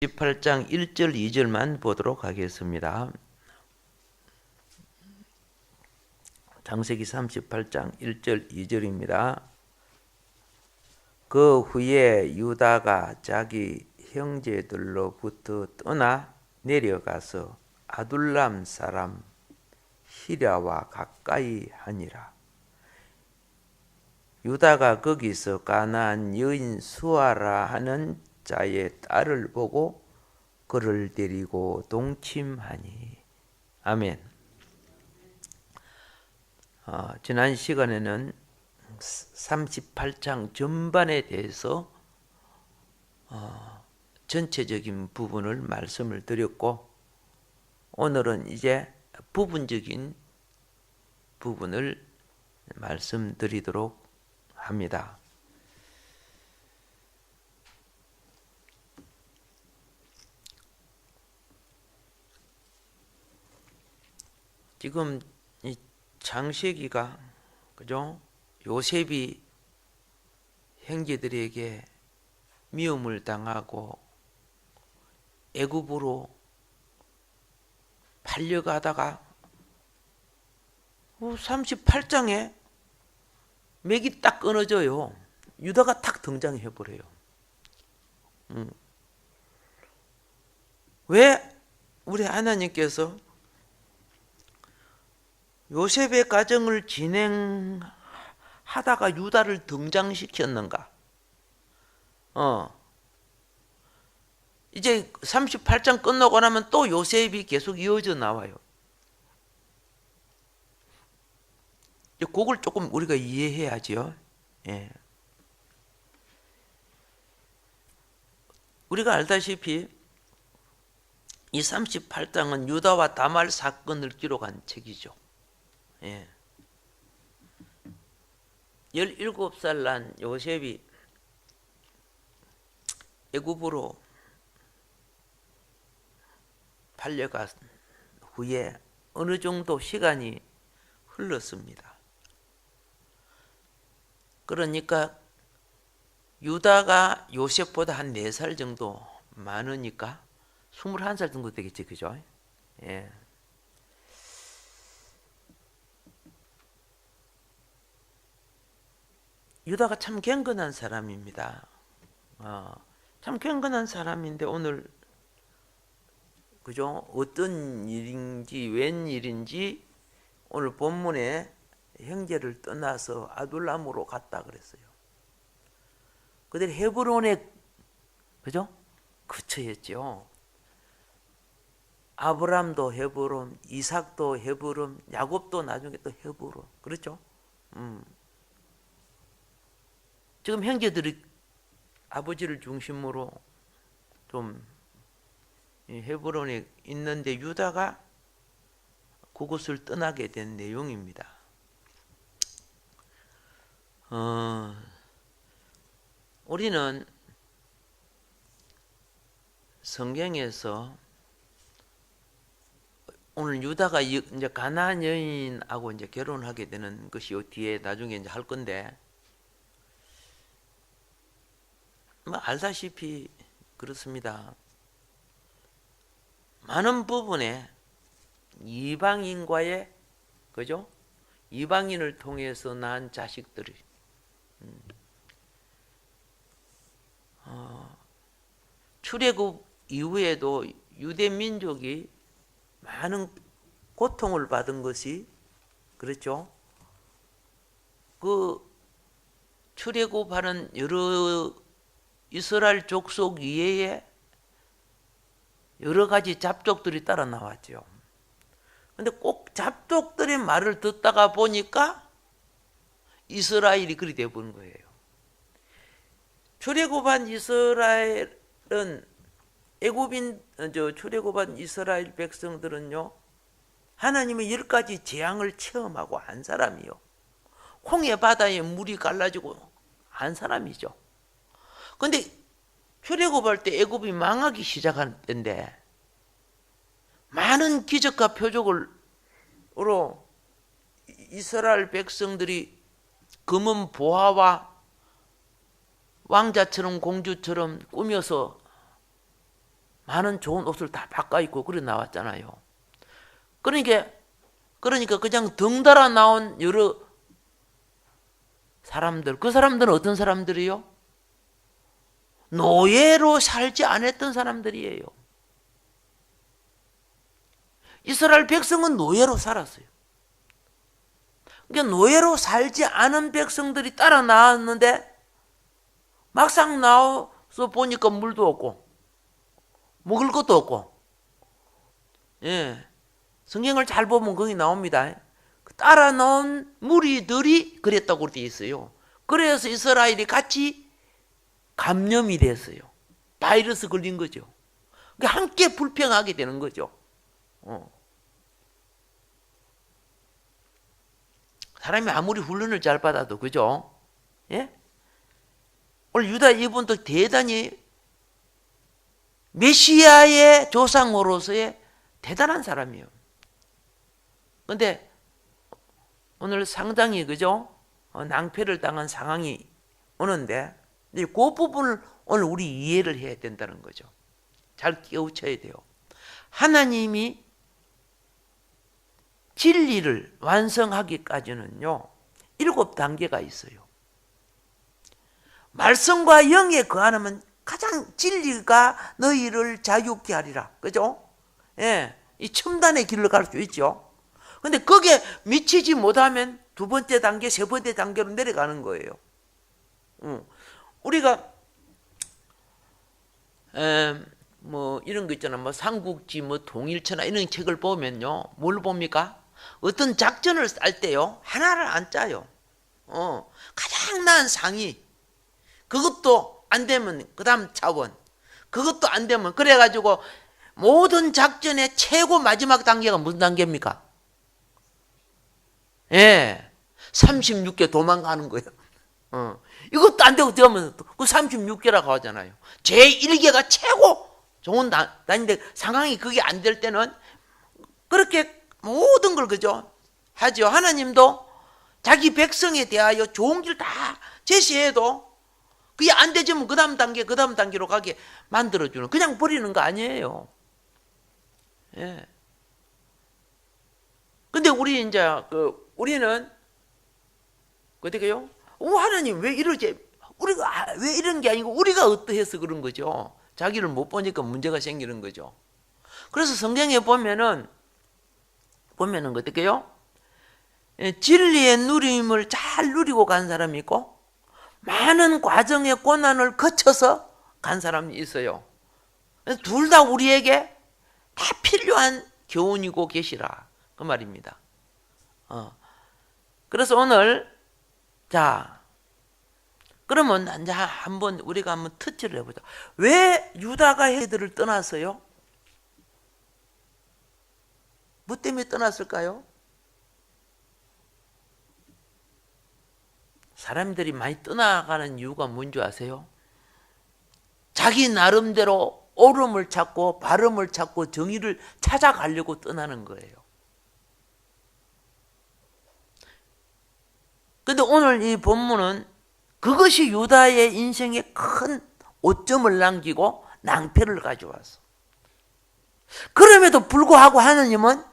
18장 1절 2절만 보도록 하겠습니다. 창세기 38장 1절 2절입니다. 그 후에 유다가 자기 형제들로부터 떠나 내려가서 아둘람 사람 히라와 가까이 하니라. 유다가 거기서 가나안 여인 수아라 하는 자의 딸을 보고 그를 데리고 동침하니. 아멘. 지난 시간에는 38장 전반에 대해서 전체적인 부분을 말씀을 드렸고, 오늘은 이제 부분적인 부분을 말씀드리도록 합니다. 지금 이 창세기가, 그죠? 요셉이 형제들에게 미움을 당하고 애굽으로 팔려가다가 38장에 맥이 딱 끊어져요. 유다가 탁 등장해 버려요. 왜 우리 하나님께서 요셉의 가정을 진행하다가 유다를 등장시켰는가? 이제 38장 끝나고 나면 또 요셉이 계속 이어져 나와요. 그걸 조금 우리가 이해해야죠. 예. 우리가 알다시피 이 38장은 유다와 다말 사건을 기록한 책이죠. 예. 17살 난 요셉이 애굽으로 팔려간 후에 어느 정도 시간이 흘렀습니다. 그러니까 유다가 요셉보다 한 4살 정도 많으니까 21살 정도 되겠지, 그죠? 예. 유다가 참 경건한 사람입니다. 참 경건한 사람인데 오늘, 그죠? 어떤 일인지 웬일인지 오늘 본문에 형제를 떠나서 아둘람으로 갔다 그랬어요. 그들이 헤브론에, 그죠? 그쳐였죠. 아브람도 헤브론, 이삭도 헤브론, 야곱도 나중에 또 헤브론, 그렇죠? 지금 형제들이 아버지를 중심으로 좀 헤브론에 있는데 유다가 그곳을 떠나게 된 내용입니다. 우리는 성경에서 오늘 유다가 이제 가나안 여인하고 이제 결혼하게 되는 것이 뒤에 나중에 이제 할 건데, 뭐 알다시피 그렇습니다. 많은 부분에 이방인과의, 그죠? 이방인을 통해서 낳은 자식들이 출애굽 이후에도 유대 민족이 많은 고통을 받은 것이, 그렇죠? 그 출애굽하는 여러 이스라엘 족속 이외에 여러 가지 잡족들이 따라 나왔죠. 근데 꼭 잡족들의 말을 듣다가 보니까 이스라엘이 그리 되어버린 거예요. 출애굽한 이스라엘은, 출애굽한 이스라엘 백성들은요, 하나님의 10가지 재앙을 체험하고 한 사람이요. 홍해 바다에 물이 갈라지고 한 사람이죠. 근데 출애굽할 때 애굽이 망하기 시작할 때인데, 많은 기적과 표적으로 이스라엘 백성들이 금은 보화와 왕자처럼 공주처럼 꾸며서 많은 좋은 옷을 다 바꿔 입고 그래 나왔잖아요. 그러니까 그냥 덩달아 나온 여러 사람들, 그 사람들은 어떤 사람들이요? 노예로 살지 않았던 사람들이에요. 이스라엘 백성은 노예로 살았어요. 그러니까 노예로 살지 않은 백성들이 따라 나왔는데 막상 나와서 보니까 물도 없고 먹을 것도 없고, 예, 성경을 잘 보면 거기 나옵니다. 따라 나온 무리들이 그랬다고 되어 있어요. 그래서 이스라엘이 같이 감염이 됐어요. 바이러스 걸린 거죠. 그러니까 함께 불평하게 되는 거죠. 사람이 아무리 훈련을 잘 받아도, 그죠? 예? 오늘 유다 이분도 대단히 메시아의 조상으로서의 대단한 사람이에요. 근데 오늘 상당히, 그죠? 낭패를 당한 상황이 오는데, 그 부분을 오늘 우리 이해를 해야 된다는 거죠. 잘 깨우쳐야 돼요. 하나님이 진리를 완성하기까지는요, 7단계가 있어요. 말씀과 영에 거하면 가장 진리가 너희를 자유케 하리라. 그죠? 예. 이 첨단의 길을 갈 수 있죠. 근데 거기에 미치지 못하면 2번째 단계, 3번째 단계로 내려가는 거예요. 우리가, 뭐, 이런 거 있잖아. 뭐, 삼국지, 뭐, 통일처나 이런 책을 보면요. 뭘 봅니까? 어떤 작전을 짤 때요. 하나를 안 짜요. 가장 나은 상위. 그것도 안 되면 그 다음 차원, 그것도 안 되면, 그래가지고 모든 작전의 최고 마지막 단계가 무슨 단계입니까? 예, 36개 도망가는 거예요. 이것도 안 되고 되면 그 36개라고 하잖아요. 제1개가 최고 좋은 단인데 상황이 그게 안 될 때는 그렇게 모든 걸, 그죠? 하죠. 하나님도 자기 백성에 대하여 좋은 길 다 제시해도 그게 안 되지만 그 다음 단계로 가게 만들어주는, 그냥 버리는 거 아니에요. 예. 근데 우리는, 어떻게요? 하나님 왜 이러지? 우리가 왜 이런 게 아니고 우리가 어떠해서 그런 거죠. 자기를 못 보니까 문제가 생기는 거죠. 그래서 성경에 보면은 어떻게요? 진리의 누림을 잘 누리고 간 사람이 있고, 많은 과정의 고난을 거쳐서 간 사람이 있어요. 둘 다 우리에게 다 필요한 교훈이고 계시라, 그 말입니다. 그래서 오늘, 자, 그러면 이제 한번 우리가 한번 터치를 해보자. 왜 유다가 헤드를 떠났어요? 뭐 때문에 떠났을까요? 사람들이 많이 떠나가는 이유가 뭔지 아세요? 자기 나름대로 옳음을 찾고 바름을 찾고 정의를 찾아가려고 떠나는 거예요. 근데 오늘 이 본문은 그것이 유다의 인생에 큰 오점을 남기고 낭패를 가져왔어. 그럼에도 불구하고 하나님은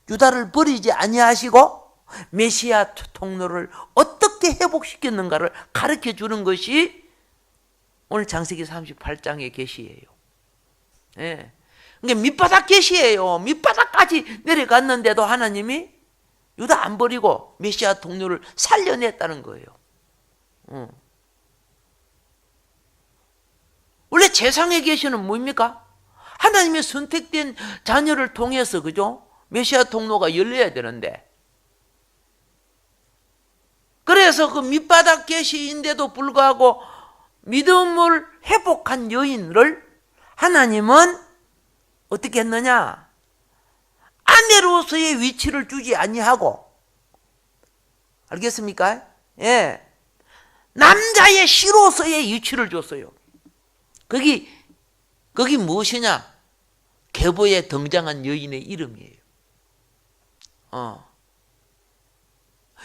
유다를 버리지 아니하시고 메시아 통로를 어떻게 회복시켰는가를 가르쳐 주는 것이 오늘 창세기 38장의 계시예요. 예. 그러니까 밑바닥 계시예요. 밑바닥까지 내려갔는데도 하나님이 유다 안 버리고 메시아 통로를 살려냈다는 거예요. 원래 세상에 계시는 뭡니까? 하나님의 선택된 자녀를 통해서, 그죠? 메시아 통로가 열려야 되는데, 그래서 그 밑바닥 계시인데도 불구하고 믿음을 회복한 여인을 하나님은 어떻게 했느냐? 아내로서의 위치를 주지 아니하고, 알겠습니까? 예, 남자의 시로서의 위치를 줬어요. 거기 무엇이냐? 계보에 등장한 여인의 이름이에요.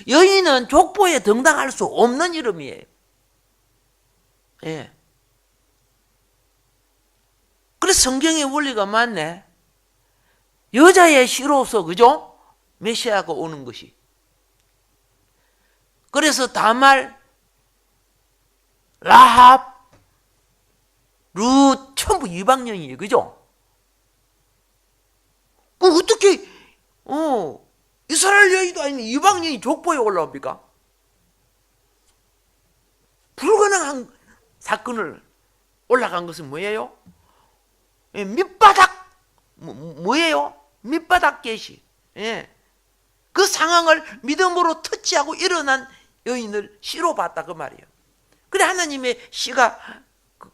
여인은 족보에 등장할 수 없는 이름이에요. 예. 그래서 성경의 원리가 맞네. 여자의 씨로서, 그죠? 메시아가 오는 것이. 그래서 다말, 라합, 룻 전부 이방인이에요. 그죠? 어떻게 이스라엘 여인도 아닌 이방인이 족보에 올라옵니까? 불가능한 사건을 올라간 것은 뭐예요? 밑바닥 뭐예요? 밑바닥 계시. 그 상황을 믿음으로 터치하고 일어난 여인을 씨로 봤다 그 말이에요. 그래 하나님의 씨가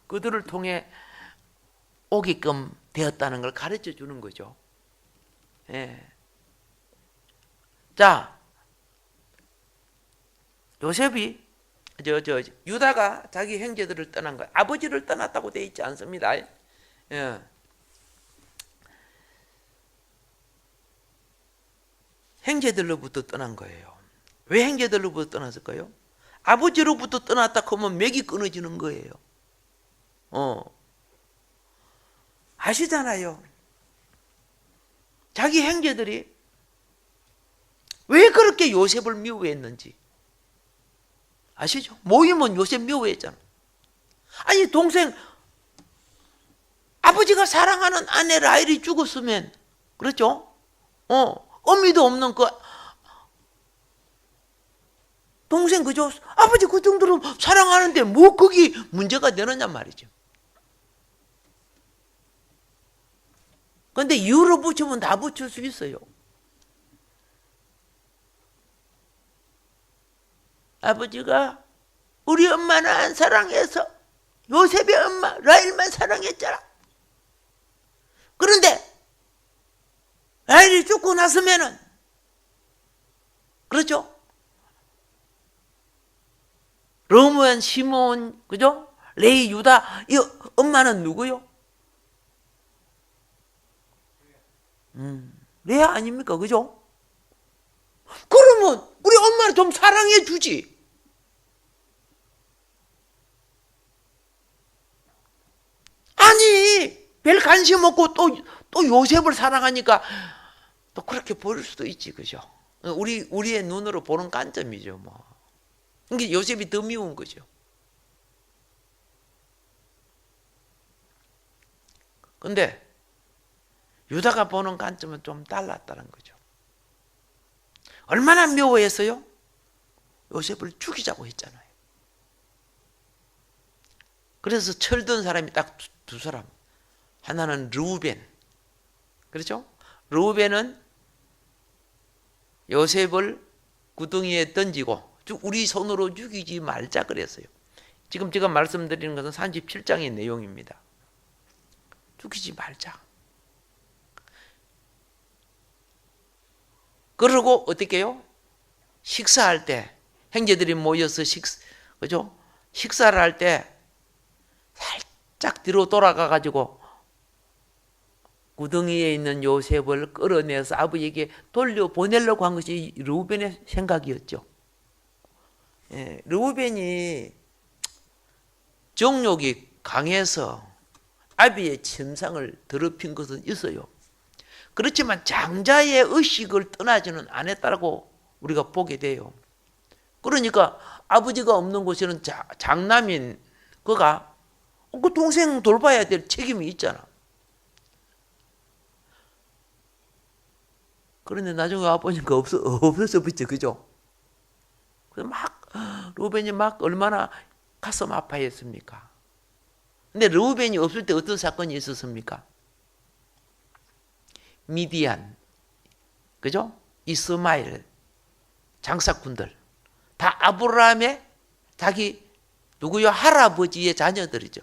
그들을 통해 오게끔 되었다는 걸 가르쳐 주는 거죠. 자, 요셉이 유다가 자기 형제들을 떠난 거예요. 아버지를 떠났다고 되어 있지 않습니다. 형제들로부터 떠난 거예요. 왜 형제들로부터 떠났을까요? 아버지로부터 떠났다 하면 맥이 끊어지는 거예요. 아시잖아요. 자기 형제들이 왜 그렇게 요셉을 미워했는지 아시죠? 모이면 요셉 미워했잖아. 아니 동생 아버지가 사랑하는 아내 라헬이 죽었으면 그렇죠? 어미도 없는 그 동생 그죠? 아버지 그 정도로 사랑하는데 뭐 거기 문제가 되느냐 말이죠. 그런데 이유로 붙이면 다 붙일 수 있어요. 아버지가 우리 엄마는 안 사랑해서 요셉의 엄마 라헬만 사랑했잖아. 그런데 라헬이 죽고 나서면은 그렇죠? 르우벤, 시몬, 그죠? 레위, 유다, 이 엄마는 누구요? 레아 아닙니까? 그죠? 그러면 우리 엄마를 좀 사랑해 주지. 아니 별 관심 없고 또 요셉을 사랑하니까 또 그렇게 보일 수도 있지, 그죠? 우리의 눈으로 보는 관점이죠, 뭐. 그러니까 요셉이 더 미운 거죠. 근데 유다가 보는 관점은 좀 달랐다는 거죠. 얼마나 미워했어요? 요셉을 죽이자고 했잖아요. 그래서 철든 사람이 딱 두 사람. 하나는 르우벤. 그렇죠? 르우벤은 요셉을 구덩이에 던지고 우리 손으로 죽이지 말자 그랬어요. 지금 제가 말씀드리는 것은 37장의 내용입니다. 죽이지 말자. 그러고 어떻게 해요? 식사할 때 형제들이 모여서 그죠? 식사를 할 때 살짝 뒤로 돌아가 가지고 구덩이에 있는 요셉을 끌어내서 아버지에게 돌려보내려고 한 것이 르우벤의 생각이었죠. 르우벤이 정욕이 강해서 아비의 침상을 더럽힌 것은 있어요. 그렇지만 장자의 의식을 떠나지는 않았다고 우리가 보게 돼요. 그러니까 아버지가 없는 곳에는 장남인 그가 그 동생 돌봐야 될 책임이 있잖아. 그런데 나중에 와보니까 없어서 붙죠, 그죠? 그래서 르우벤이 얼마나 가슴 아파했습니까? 근데 르우벤이 없을 때 어떤 사건이 있었습니까? 미디안, 그죠? 이스마엘, 장사꾼들 다 아브라함의 자기 누구요? 할아버지의 자녀들이죠.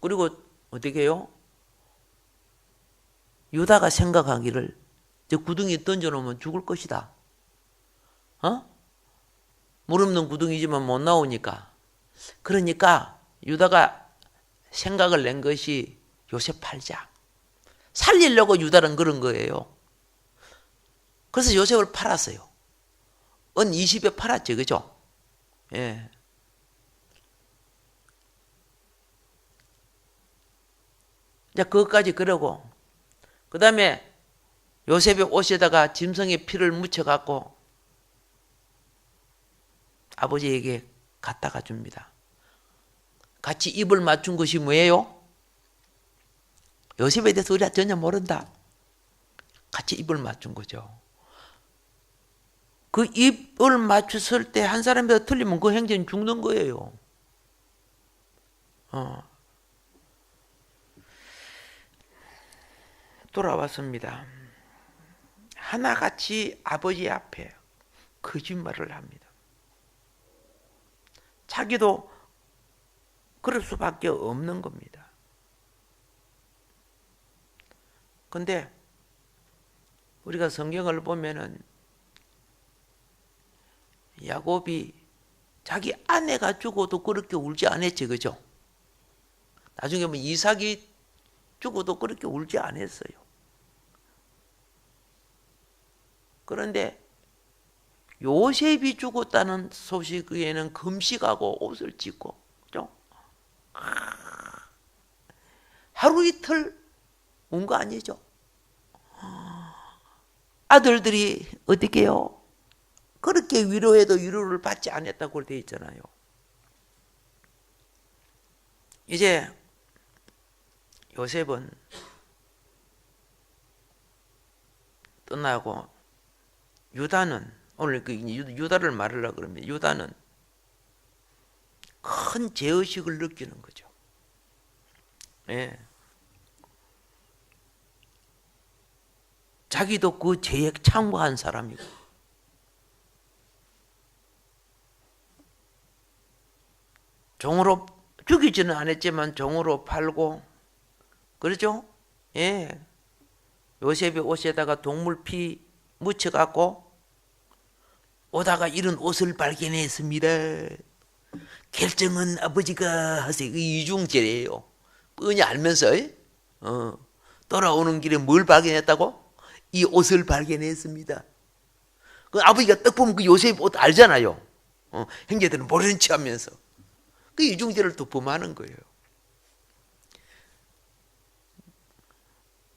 그리고 어떻게 해요? 유다가 생각하기를 저 구덩이에 던져놓으면 죽을 것이다. 물 없는 구덩이지만 못 나오니까. 그러니까 유다가 생각을 낸 것이 요셉 팔자. 살리려고 유다는 그런 거예요. 그래서 요셉을 팔았어요. 은 20에 팔았죠, 그죠? 이제 그것까지 그러고, 그 다음에 요셉의 옷에다가 짐승의 피를 묻혀갖고 아버지에게 갖다가 줍니다. 같이 입을 맞춘 것이 뭐예요? 요셉에 대해서 우리가 전혀 모른다. 같이 입을 맞춘 거죠. 그 입을 맞췄을 때 한 사람이 더 틀리면 그 행제는 죽는 거예요. 돌아왔습니다. 하나같이 아버지 앞에 거짓말을 합니다. 자기도 그럴 수밖에 없는 겁니다. 근데 우리가 성경을 보면은 야곱이 자기 아내가 죽어도 그렇게 울지 않았지, 그죠? 나중에 뭐 이삭이 죽어도 그렇게 울지 않았어요. 그런데 요셉이 죽었다는 소식에는 금식하고 옷을 찢고, 그죠? 하루 이틀 온 거 아니죠? 아들들이 어떻게 해요? 그렇게 위로해도 위로를 받지 않았다고 되어 있잖아요. 이제 요셉은 떠나고 유다는, 오늘 그 유다를 말하려고 그러면 유다는 큰 죄의식을 느끼는 거죠. 예. 자기도 그 죄에 참가한 사람이고, 종으로 죽이지는 않았지만 종으로 팔고, 그러죠? 예. 요셉의 옷에다가 동물 피 묻혀갖고 오다가 이런 옷을 발견했습니다. 결정은 아버지가 하세요. 이중죄예요. 뻔히 알면서 돌아오는 길에 뭘 발견했다고? 이 옷을 발견했습니다. 그 아버지가 딱 보면 그 요셉 옷 알잖아요. 형제들은 모르는 체 하면서 그 이중죄를 또 범하는 거예요.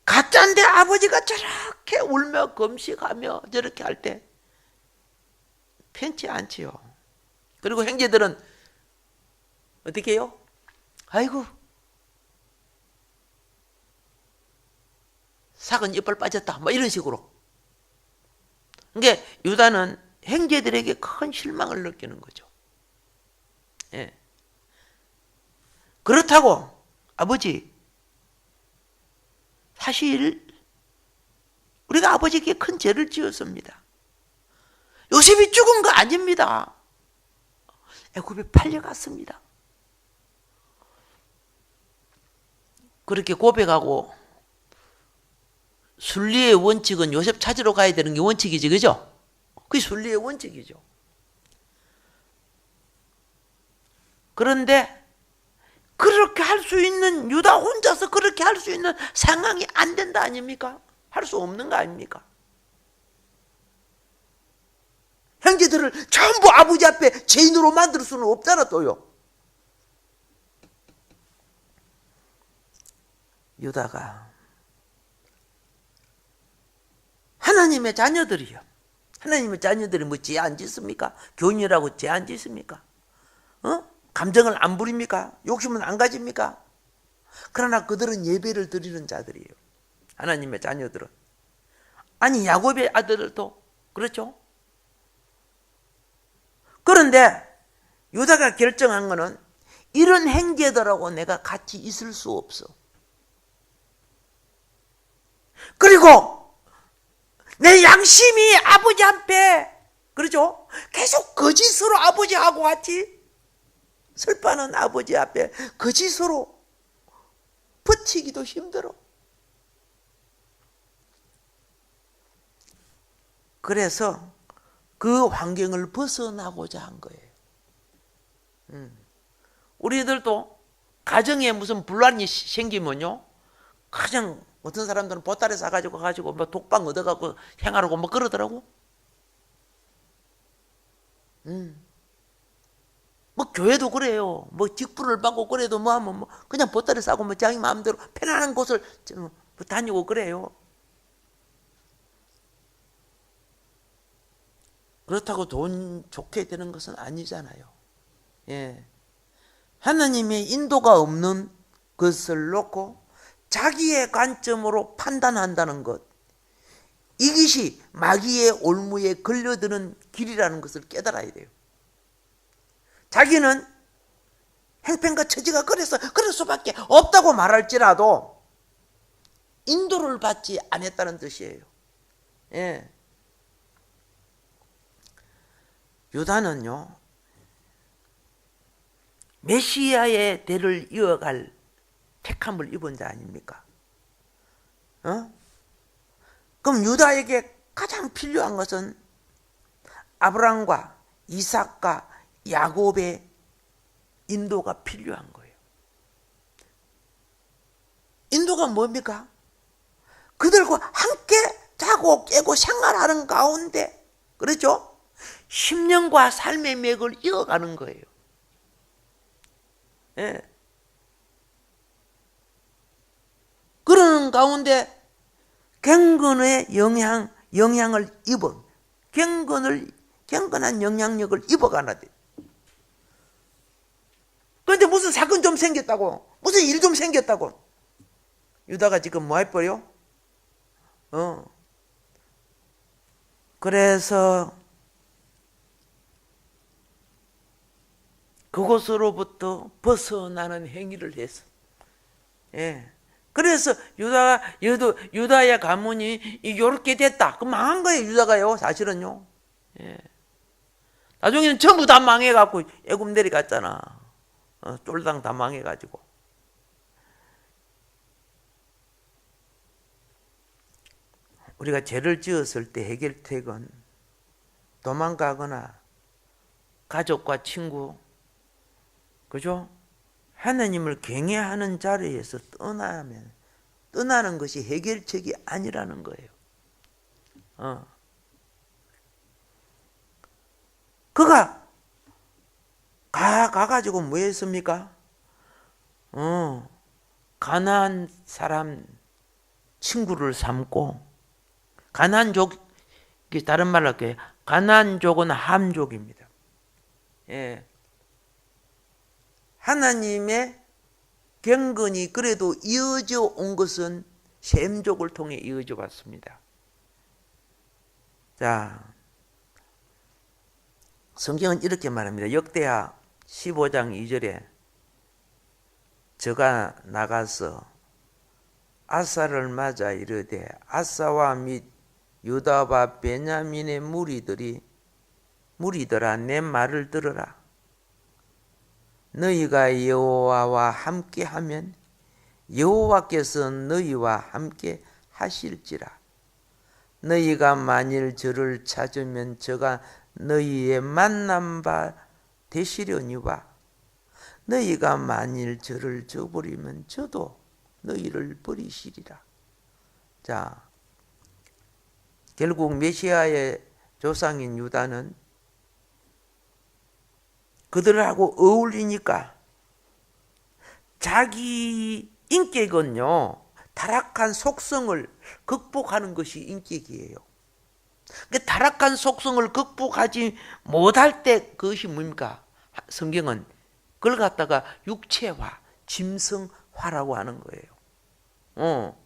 가짜인데 아버지가 저렇게 울며 금식하며 저렇게 할 때 편치 않지요. 그리고 형제들은 어떻게 해요? 아이고, 삭은 이빨 빠졌다, 뭐 이런 식으로. 그러니까 유다는 형제들에게 큰 실망을 느끼는 거죠. 예. 그렇다고 아버지, 사실 우리가 아버지에게 큰 죄를 지었습니다. 요셉이 죽은 거 아닙니다. 애굽에 팔려갔습니다. 그렇게 고백하고, 순리의 원칙은 요셉 찾으러 가야 되는 게 원칙이지, 그죠? 그게 순리의 원칙이죠. 그런데 그렇게 할 수 있는, 유다 혼자서 그렇게 할 수 있는 상황이 안 된다 아닙니까? 할 수 없는 거 아닙니까? 형제들을 전부 아버지 앞에 죄인으로 만들 수는 없잖아, 또요. 유다가 하나님의 자녀들이요. 하나님의 자녀들이 뭐 죄 안 짓습니까? 교인이라고 죄 안 짓습니까? 감정을 안 부립니까? 욕심은 안 가집니까? 그러나 그들은 예배를 드리는 자들이에요. 하나님의 자녀들은. 아니, 야곱의 아들들도 그렇죠? 그런데 유다가 결정한 거는 이런 형제들하고 내가 같이 있을 수 없어. 그리고 내 양심이 아버지 앞에, 그렇죠? 계속 거짓으로 아버지하고 같이 슬퍼하는 아버지 앞에 거짓으로 버티기도 힘들어. 그래서 그 환경을 벗어나고자 한 거예요. 우리들도 가정에 무슨 분란이 생기면요, 그냥 어떤 사람들은 보따리 싸가지고 뭐 독방 얻어갖고 행하라고 뭐 그러더라고. 뭐 교회도 그래요. 뭐 직분을 받고 그래도 뭐 하면 뭐 그냥 보따리 싸고 뭐 자기 마음대로 편안한 곳을 다니고 그래요. 그렇다고 돈 좋게 되는 것은 아니잖아요. 예. 하나님의 인도가 없는 것을 놓고 자기의 관점으로 판단한다는 것, 이것이 마귀의 올무에 걸려드는 길이라는 것을 깨달아야 돼요. 자기는 행편과 처지가 그래서 그럴 수밖에 없다고 말할지라도 인도를 받지 않았다는 뜻이에요. 예. 유다는요, 메시아의 대를 이어갈 택함을 입은 자 아닙니까? 그럼 유다에게 가장 필요한 것은 아브라함과 이삭과 야곱의 인도가 필요한 거예요. 인도가 뭡니까? 그들과 함께 자고 깨고 생활하는 가운데, 그렇죠? 10년과 삶의 맥을 이어가는 거예요. 예. 그러는 가운데 경건의 영향을 입어, 경건한 영향력을 입어가나 돼. 그런데 무슨 사건 좀 생겼다고, 무슨 일 좀 생겼다고, 유다가 지금 뭐 해버려? 그래서 그곳으로부터 벗어나는 행위를 했어. 예. 그래서 유다의 가문이 이렇게 됐다. 그 망한 거예요, 유다가요, 사실은요. 예. 나중에는 전부 다 망해갖고 애굽 내려갔잖아. 쫄당 다 망해가지고. 우리가 죄를 지었을 때 해결책은 도망가거나 가족과 친구, 그죠? 하나님을 경외하는 자리에서 떠나는 것이 해결책이 아니라는 거예요. 그가 가가지고 뭐 했습니까? 가나안 사람 친구를 삼고, 가나안족, 다른 말로 할게요. 가나안족은 함족입니다. 예. 하나님의 경건이 그래도 이어져 온 것은 셈족을 통해 이어져 왔습니다. 자, 성경은 이렇게 말합니다. 역대하 15장 2절에 저가 나가서 아사를 맞아 이르되 아사와 및 유다와 베냐민의 무리들아 내 말을 들으라. 너희가 여호와와 함께하면 여호와께서 너희와 함께 하실지라. 너희가 만일 저를 찾으면 저가 너희의 만난 바 되시려니와 너희가 만일 저를 저버리면 저도 너희를 버리시리라. 자, 결국 메시아의 조상인 유다는 그들하고 어울리니까 자기 인격은요, 타락한 속성을 극복하는 것이 인격이에요. 그 타락한 속성을 극복하지 못할 때 그것이 뭡니까? 성경은 그걸 갖다가 육체화, 짐승화라고 하는 거예요.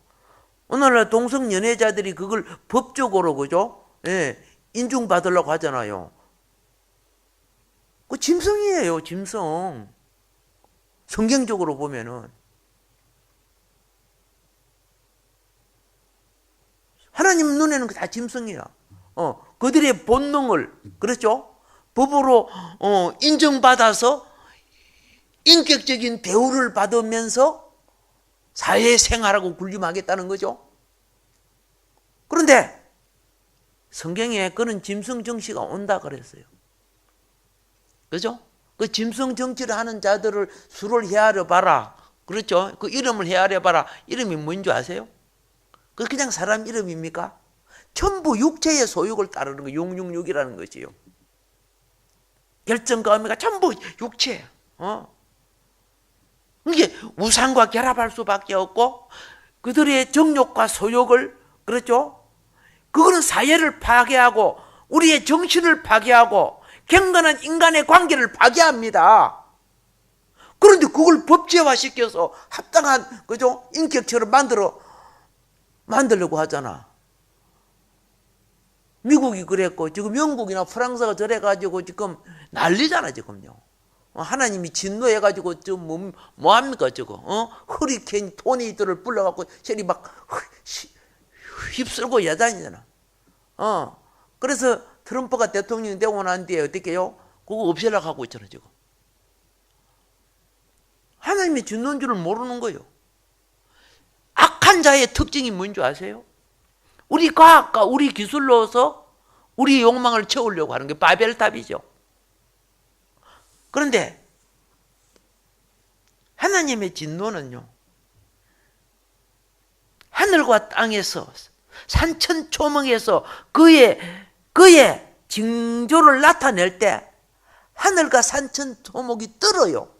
오늘날 동성 연애자들이 그걸 법적으로, 그죠? 예, 인중받으려고 하잖아요. 그 짐승이에요, 짐승. 성경적으로 보면은. 하나님 눈에는 다 짐승이야. 그들의 본능을, 그렇죠? 법으로 인정받아서 인격적인 대우를 받으면서 사회생활하고 군림하겠다는 거죠. 그런데 성경에 그런 짐승 정치가 온다 그랬어요. 그죠? 그 짐승 정치를 하는 자들을 수를 헤아려 봐라. 그렇죠? 그 이름을 헤아려 봐라. 이름이 뭔 줄 아세요? 그 그냥 사람 이름입니까? 전부 육체의 소욕을 따르는 거, 666이라는 것이요. 결정과 의미가 전부 육체예요. 이게 우상과 결합할 수밖에 없고 그들의 정욕과 소욕을 그렇죠? 그거는 사회를 파괴하고 우리의 정신을 파괴하고 경건한 인간의 관계를 파괴합니다. 그런데 그걸 법제화시켜서 합당한 그죠? 인격처럼 만들려고 하잖아. 미국이 그랬고 지금 영국이나 프랑스가 저래가지고 지금 난리잖아 지금요. 하나님이 진노해가지고 지금 뭐합니까 지금? 허리케인 토네이도를 불러갖고 셀이 막 휩쓸고 야단이잖아. 그래서 트럼프가 대통령이 되고 난 뒤에 어떻게 해요? 그거 없애려고 하고 있잖아 지금. 하나님의 진노인 줄을 모르는 거예요. 악한 자의 특징이 뭔지 아세요? 우리 과학과 우리 기술로서 우리 욕망을 채우려고 하는 게 바벨탑이죠. 그런데 하나님의 진노는요, 하늘과 땅에서 산천초목에서 그의 징조를 나타낼 때 하늘과 산천초목이 떨어요.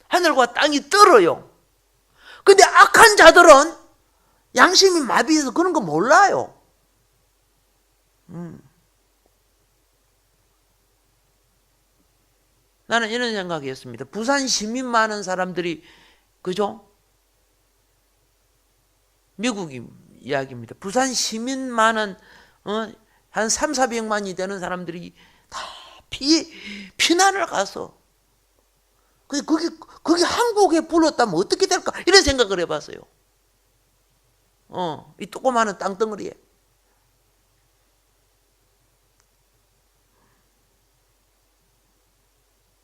하늘과 땅이 떨어요. 근데 악한 자들은 양심이 마비해서 그런 거 몰라요. 나는 이런 생각이었습니다. 부산 시민 많은 사람들이 그죠? 미국 이야기입니다. 부산 시민 많은 한 3, 400만이 되는 사람들이 다 피난을 가서 그게 한국에 불렀다면 어떻게 될까? 이런 생각을 해봤어요. 이 조그마한 땅덩어리에.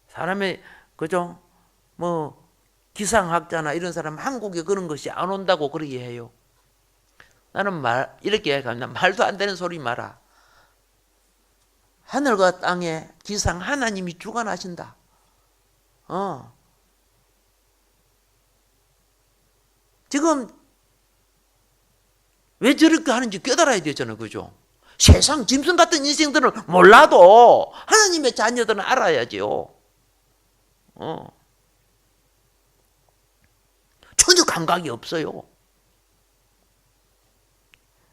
사람의, 그죠? 기상학자나 이런 사람 한국에 그런 것이 안 온다고 그러게 해요. 나는 이렇게 얘기합니다. 말도 안 되는 소리 마라. 하늘과 땅의 기상 하나님이 주관하신다. 지금 왜 저렇게 하는지 깨달아야 되잖아요. 그죠? 세상 짐승 같은 인생들은 몰라도 하나님의 자녀들은 알아야죠. 전혀 감각이 없어요.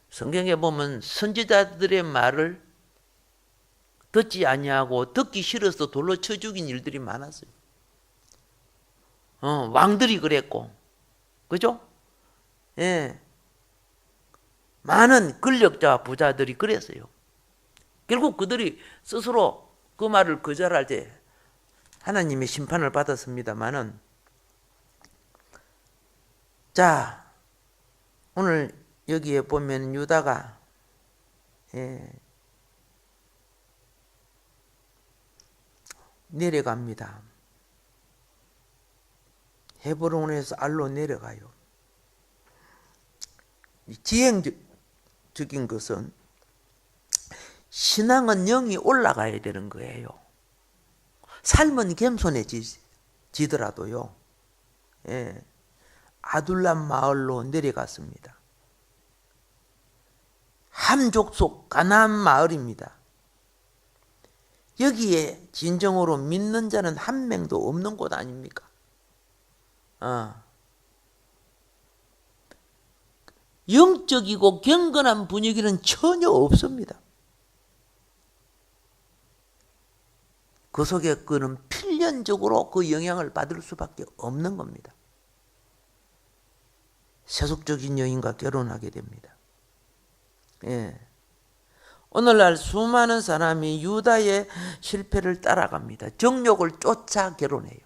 성경에 보면 선지자들의 말을 듣지 아니하고 듣기 싫어서 돌로 쳐 죽인 일들이 많았어요. 왕들이 그랬고, 그죠? 예. 많은 권력자와 부자들이 그랬어요. 결국 그들이 스스로 그 말을 거절할 때 하나님의 심판을 받았습니다만은, 자, 오늘 여기에 보면 유다가 내려갑니다. 헤브론에서 알로 내려가요. 지행적인 것은 신앙은 영이 올라가야 되는 거예요. 삶은 겸손해지더라도요. 아둘람 마을로 내려갔습니다. 함족속 가나안 마을입니다. 여기에 진정으로 믿는 자는 한 명도 없는 곳 아닙니까? 영적이고 경건한 분위기는 전혀 없습니다. 그 속에 그는 필연적으로 그 영향을 받을 수밖에 없는 겁니다. 세속적인 여인과 결혼하게 됩니다. 오늘날 수많은 사람이 유다의 실패를 따라갑니다. 정욕을 쫓아 결혼해요.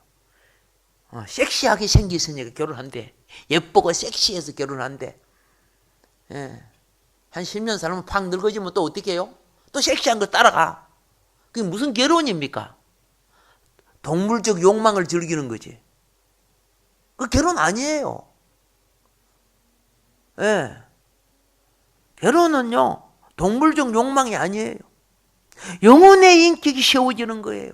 섹시하게 생겼으니까 결혼한대. 예쁘고 섹시해서 결혼한대. 한 10년 살면 팍 늙어지면 또 어떻게 해요? 또 섹시한 거 따라가. 그게 무슨 결혼입니까? 동물적 욕망을 즐기는 거지. 그 결혼 아니에요. 결혼은요, 동물적 욕망이 아니에요. 영혼의 인격이 세워지는 거예요.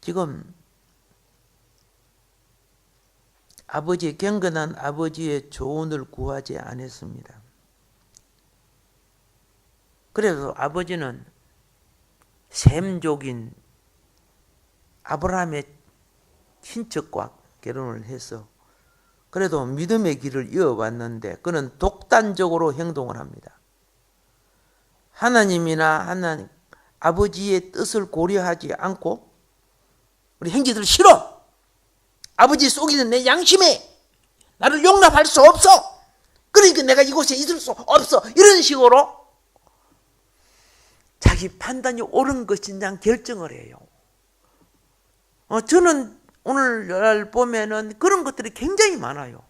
지금 경건한 아버지의 조언을 구하지 않았습니다. 그래서 아버지는 셈족인 아브라함의 친척과 결혼을 해서 그래도 믿음의 길을 이어왔는데 그는 독단적으로 행동을 합니다. 하나님 아버지의 뜻을 고려하지 않고 우리 형제들 싫어. 아버지 속이는 내 양심에 나를 용납할 수 없어. 그러니까 내가 이곳에 있을 수 없어. 이런 식으로 자기 판단이 옳은 것인지 결정을 해요. 저는 오늘날 보면은 그런 것들이 굉장히 많아요.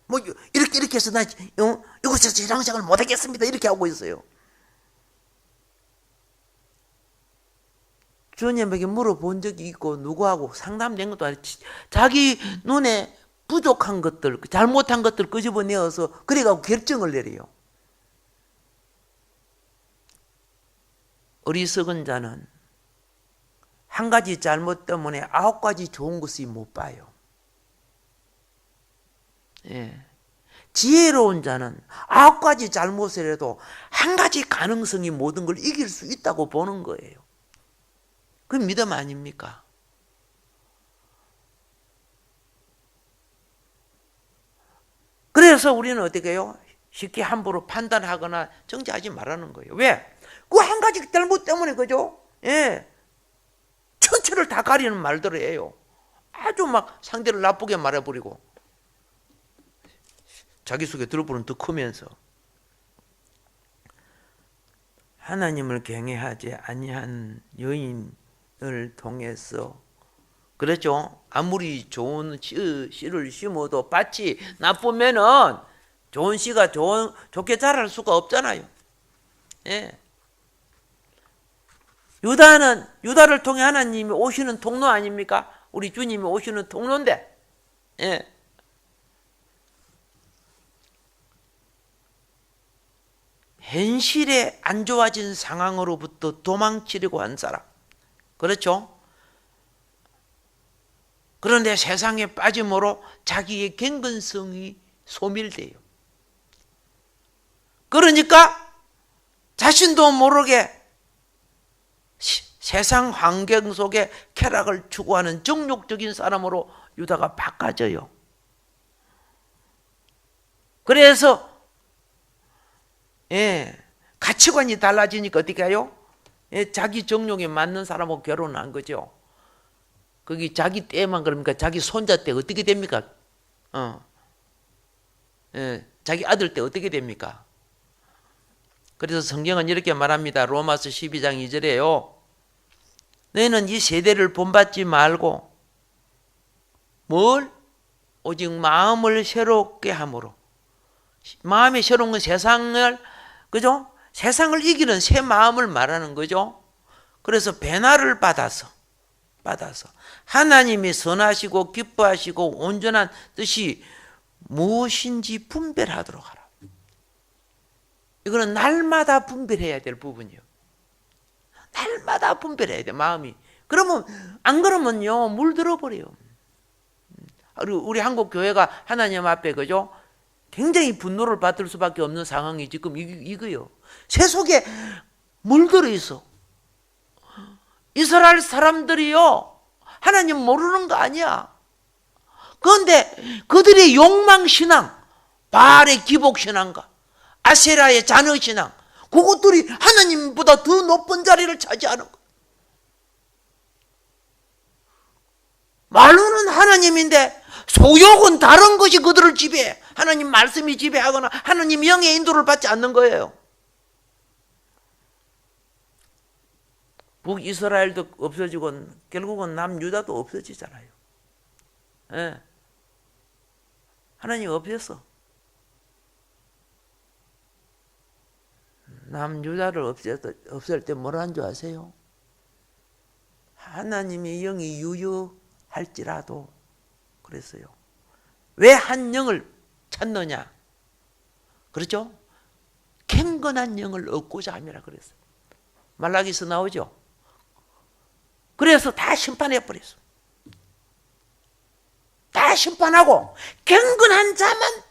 뭐 이렇게 해서 나 이곳에서 신앙생활 못하겠습니다. 이렇게 하고 있어요. 주님에게 물어본 적이 있고 누구하고 상담된 것도 아니고 자기 눈에 부족한 것들, 잘못한 것들 끄집어내어서 그래가지고 결정을 내려요. 어리석은 자는 한 가지 잘못 때문에 9가지 좋은 것이 못 봐요. 예. 지혜로운 자는 9가지 잘못을 해도 한 가지 가능성이 모든 걸 이길 수 있다고 보는 거예요. 그 믿음 아닙니까? 그래서 우리는 어떻게 해요? 쉽게 함부로 판단하거나 정죄하지 말라는 거예요. 왜? 그 한 가지 잘못 때문에 그죠? 예. 전체를 다 가리는 말들을 해요. 아주 막 상대를 나쁘게 말해버리고 자기 속에 들어보는 더 크면서 하나님을 경외하지 아니한 여인을 통해서 그렇죠. 아무리 좋은 씨를 심어도 밭이 나쁘면은 좋은 씨가 좋게 자랄 수가 없잖아요. 예. 유다를 통해 하나님이 오시는 통로 아닙니까? 우리 주님이 오시는 통로인데, 예. 현실에 안 좋아진 상황으로부터 도망치려고 한 사람. 그렇죠? 그런데 세상에 빠짐으로 자기의 경건성이 소멸돼요. 그러니까 자신도 모르게 세상 환경 속에 쾌락을 추구하는 정욕적인 사람으로 유다가 바꿔져요. 그래서 가치관이 달라지니까 어떻게 해요? 자기 정욕에 맞는 사람하고 결혼한 거죠. 거기 자기 때만 그럽니까? 자기 손자 때 어떻게 됩니까? 자기 아들 때 어떻게 됩니까? 그래서 성경은 이렇게 말합니다. 로마서 12장 2절에요. 너희는 이 세대를 본받지 말고 뭘? 오직 마음을 새롭게 함으로. 마음이 새로운 건 세상을, 그죠? 세상을 이기는 새 마음을 말하는 거죠. 그래서 변화를 받아서 하나님이 선하시고 기뻐하시고 온전한 뜻이 무엇인지 분별하도록 하라. 이거는 날마다 분별해야 될 부분이요. 날마다 분별해야 돼, 마음이. 그러면 안 그러면요 물들어 버려요. 우리 한국 교회가 하나님 앞에 그죠? 굉장히 분노를 받을 수밖에 없는 상황이 지금 이거요. 새 속에 물들어 있어. 이스라엘 사람들이요 하나님 모르는 거 아니야. 그런데 그들의 욕망 신앙, 바알의 기복 신앙과 아세라의 잔어 신앙, 그것들이 하나님보다 더 높은 자리를 차지하는 거예요. 말로는 하나님인데 소욕은 다른 것이 그들을 지배해. 하나님 말씀이 지배하거나 하나님 영의 인도를 받지 않는 거예요. 북이스라엘도 없어지고 결국은 남유다도 없어지잖아요. 예. 하나님 없었어. 남유다를 없앨 때 뭐라 한 줄 아세요? 하나님의 영이 유효할지라도 그랬어요. 왜 한 영을 찾느냐? 그렇죠? 경건한 영을 얻고자 함이라 그랬어요. 말라기서 나오죠? 그래서 다 심판해 버렸어. 다 다 심판하고 경건한 자만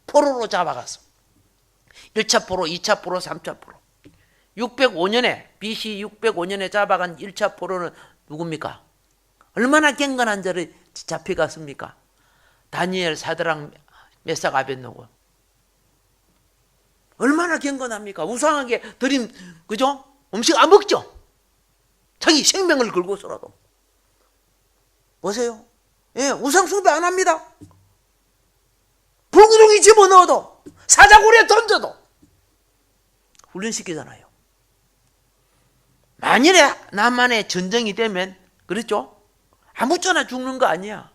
포로로 잡아갔어. 1차 포로, 2차 포로, 3차 포로. 605년에 BC 605년에 잡아간 1차 포로는 누굽니까? 얼마나 경건한 자를 잡혀갔습니까? 다니엘, 사드락, 메삭, 아벳느고. 얼마나 경건합니까? 우상하게 드린, 그죠? 음식 안 먹죠? 자기 생명을 걸고서라도. 보세요. 예, 우상 숭배 안 합니다. 불구덩이 집어넣어도, 사자굴에 던져도 훈련시키잖아요. 만일에 남한에 전쟁이 되면, 그렇죠? 아무쪼나 죽는 거 아니야.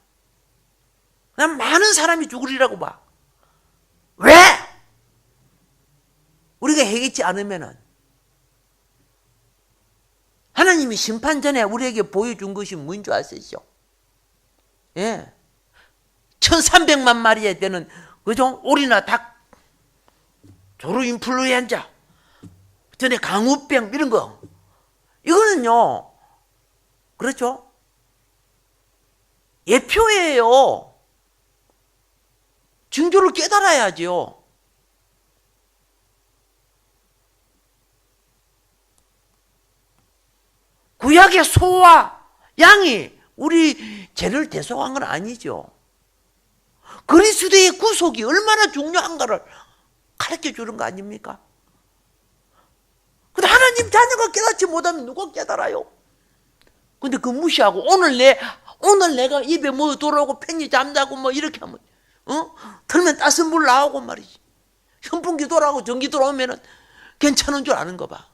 난 많은 사람이 죽으리라고 봐. 왜? 우리가 해결치 않으면은 하나님이 심판 전에 우리에게 보여준 것이 뭔 줄 아시죠? 예. 1300만 마리에 되는, 그죠? 오리나 닭, 조루 인플루엔자, 전에 강우병, 이런 거. 이거는요, 그렇죠? 예표예요. 징조를 깨달아야죠. 구약의 소와 양이 우리 죄를 대속한 건 아니죠. 그리스도의 구속이 얼마나 중요한가를 가르쳐 주는 거 아닙니까? 근데 하나님 자녀가 깨닫지 못하면 누가 깨달아요? 근데 그 무시하고 오늘 내가 입에 뭐 들어오고 편히 잠자고 뭐 이렇게 하면, 틀면 따뜻한 물 나오고 말이지. 현풍기 돌아오고 전기 들어오면은 괜찮은 줄 아는 거 봐.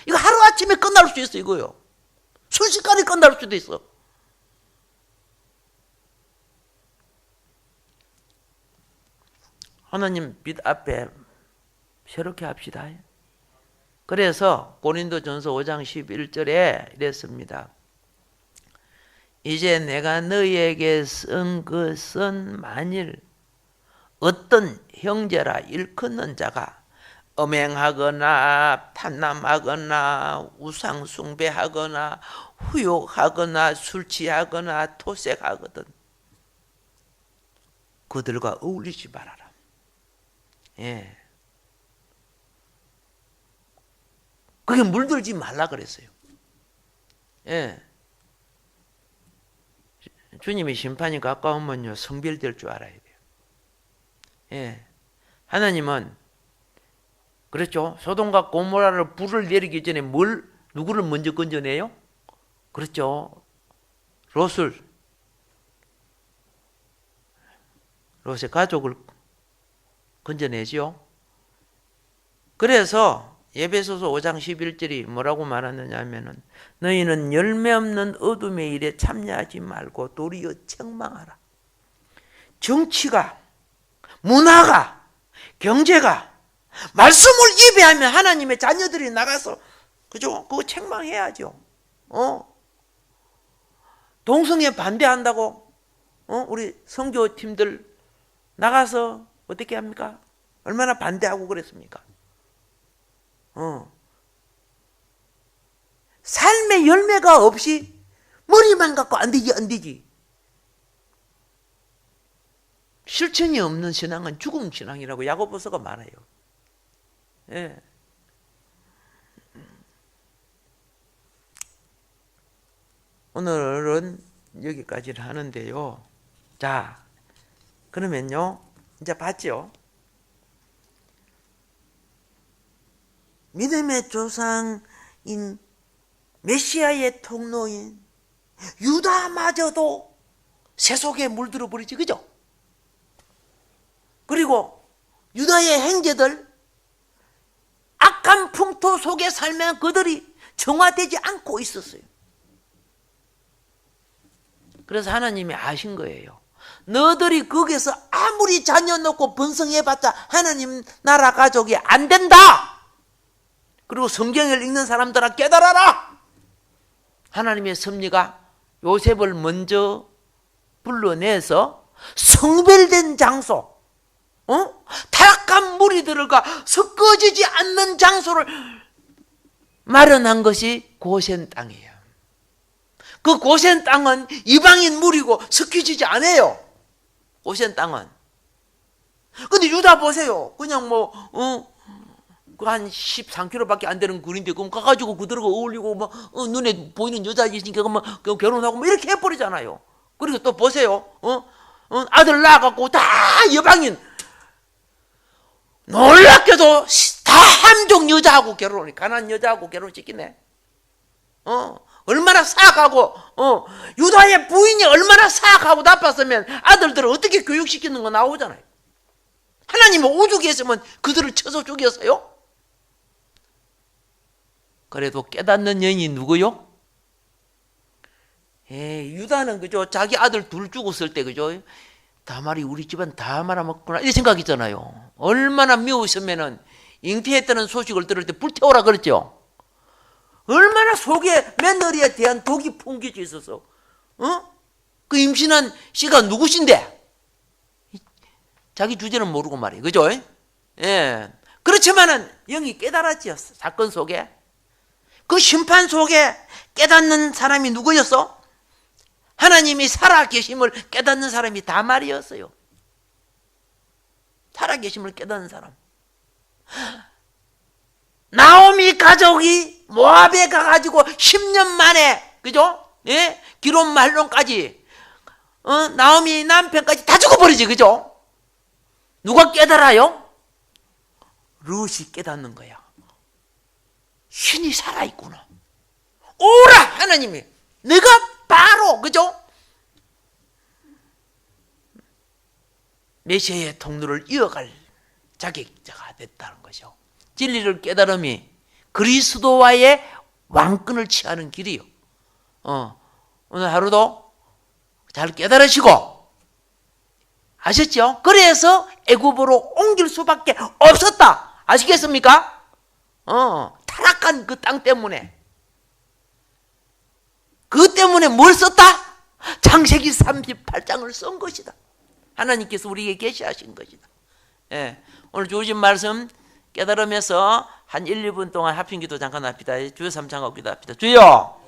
이거 하루아침에 끝날 수 있어, 이거요. 순식간에 끝날 수도 있어. 하나님 빛 앞에 새롭게 합시다. 그래서 고린도전서 5장 11절에 이랬습니다. 이제 내가 너희에게 쓴 것은 만일 어떤 형제라 일컫는 자가 음행하거나 탐남하거나 우상숭배하거나 후욕하거나 술 취하거나 토색하거든 그들과 어울리지 말아라. 예. 그게 물들지 말라 그랬어요. 예. 주님의 심판이 가까우면요 성별될 줄 알아야 돼요. 예. 하나님은 그렇죠. 소돔과 고모라를 불을 내리기 전에 누구를 먼저 건져내요? 그렇죠. 롯의 가족을 건져내죠. 그래서 에베소서 5장 11절이 뭐라고 말하느냐 하면은 너희는 열매 없는 어둠의 일에 참여하지 말고 도리어 책망하라. 정치가, 문화가, 경제가 말씀을 입에 하면 하나님의 자녀들이 나가서, 그죠? 그거 책망해야죠. 동성애 반대한다고, 우리 선교팀들 나가서 어떻게 합니까? 얼마나 반대하고 그랬습니까? 삶의 열매가 없이 머리만 갖고 안 되지. 실천이 없는 신앙은 죽음 신앙이라고 야고보서가 말해요. 예. 오늘은 여기까지를 하는데요. 자, 그러면요, 이제 봤죠? 믿음의 조상인 메시아의 통로인 유다마저도 세속에 물들어 버리지, 그죠? 그리고 유다의 형제들 악한 풍토 속에 살면 그들이 정화되지 않고 있었어요. 그래서 하나님이 아신 거예요. 너들이 거기서 아무리 자녀 놓고 번성해봤자 하나님 나라 가족이 안 된다. 그리고 성경을 읽는 사람들아 깨달아라. 하나님의 섭리가 요셉을 먼저 불러내서 성별된 장소, 타락한 무리들과 섞어지지 않는 장소를 마련한 것이 고센 땅이에요. 그 고센 땅은 이방인 무리고 섞여지지 않아요. 고센 땅은. 근데 유다 보세요. 그냥 한 13km밖에 안 되는 거리인데, 그럼 가가지고 그들하고 어울리고, 눈에 보이는 여자 있으니까, 결혼하고, 이렇게 해버리잖아요. 그리고 또 보세요. 아들 낳아갖고 다 여방인. 놀랍게도 다 함족 여자하고 결혼해. 가난 여자하고 결혼시키네. 얼마나 사악하고, 유다의 부인이 얼마나 사악하고 나빴으면 아들들을 어떻게 교육시키는 거 나오잖아요. 하나님은 오죽 했으면 그들을 쳐서 죽였어요? 그래도 깨닫는 여인이 누구요? 유다는 그죠? 자기 아들 둘 죽었을 때 그죠? 다말이 우리 집안 다 말아먹구나 이 생각이잖아요. 얼마나 미우셨면은 잉태했다는 소식을 들을 때 불태워라 그랬죠. 얼마나 속에 며느리에 대한 독이 풍겨져 있어서, 그 임신한 씨가 누구신데? 자기 주제는 모르고 말이에요. 그죠? 예. 그렇지만은 영이 깨달았지요. 사건 속에. 그 심판 속에 깨닫는 사람이 누구였어? 하나님이 살아계심을 깨닫는 사람이 다말이었어요. 살아계심을 깨닫는 사람. 나오미 가족이 모압에 가가지고 10년 만에, 그죠? 예? 기론 말론까지, 나오미 남편까지 다 죽어버리지, 그죠? 누가 깨달아요? 룻이 깨닫는 거야. 신이 살아있구나. 오라! 하나님이. 내가 바로, 그죠? 메시아의 통로를 이어갈 자격자가 됐다는 것이죠. 진리를 깨달음이 그리스도와의 왕권을 취하는 길이요. 오늘 하루도 잘 깨달으시고, 아셨죠? 그래서 애굽으로 옮길 수밖에 없었다. 아시겠습니까? 타락한 그 땅 때문에. 그 때문에 뭘 썼다? 창세기 38장을 쓴 것이다. 하나님께서 우리에게 계시하신 것이다. 예. 오늘 주어진 말씀 깨달으면서 한 1, 2분 동안 합심기도 잠깐 합시다. 주여 삼창하고 기도합시다. 주여